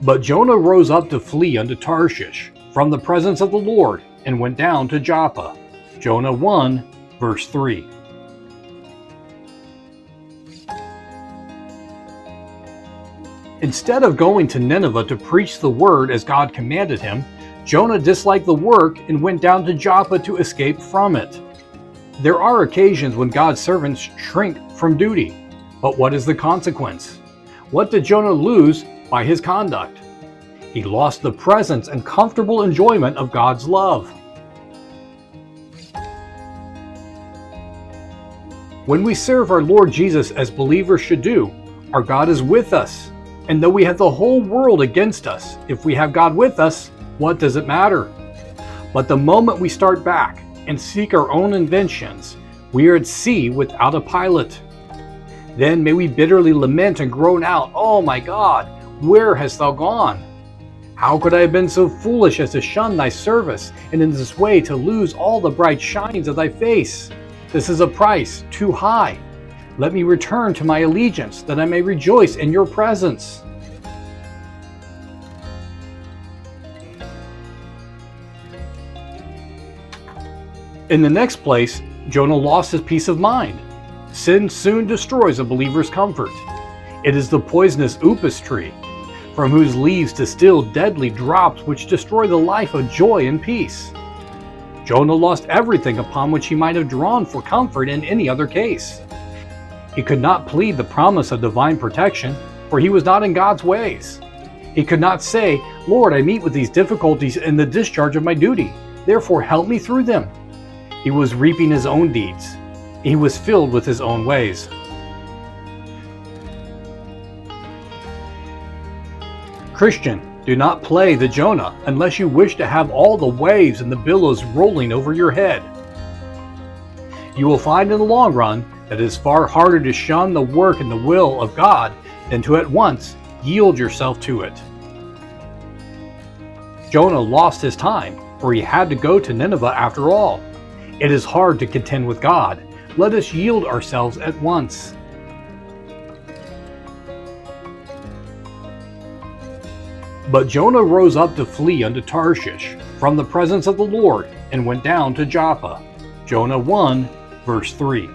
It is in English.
But Jonah rose up to flee unto Tarshish from the presence of the Lord, and went down to Joppa. Jonah 1, verse 3. Instead of going to Nineveh to preach the word as God commanded him, Jonah disliked the work and went down to Joppa to escape from it. There are occasions when God's servants shrink from duty, but what is the consequence? What did Jonah lose by his conduct? He lost the presence and comfortable enjoyment of God's love. When we serve our Lord Jesus as believers should do, our God is with us. And though we have the whole world against us, if we have God with us, what does it matter? But the moment we start back and seek our own inventions, we are at sea without a pilot. Then may we bitterly lament and groan out, "Oh my God, where hast thou gone? How could I have been so foolish as to shun thy service, and in this way to lose all the bright shines of thy face? This is a price too high. Let me return to my allegiance, that I may rejoice in your presence." In the next place, Jonah lost his peace of mind. Sin soon destroys a believer's comfort. It is the poisonous upas tree, from whose leaves distill deadly drops which destroy the life of joy and peace. Jonah lost everything upon which he might have drawn for comfort in any other case. He could not plead the promise of divine protection, for he was not in God's ways. He could not say, "Lord, I meet with these difficulties in the discharge of my duty, therefore help me through them." He was reaping his own deeds. He was filled with his own ways. Christian, do not play the Jonah unless you wish to have all the waves and the billows rolling over your head. You will find in the long run that it is far harder to shun the work and the will of God than to at once yield yourself to it. Jonah lost his time, for he had to go to Nineveh after all. It is hard to contend with God. Let us yield ourselves at once. But Jonah rose up to flee unto Tarshish from the presence of the Lord, and went down to Joppa. Jonah 1, verse 3.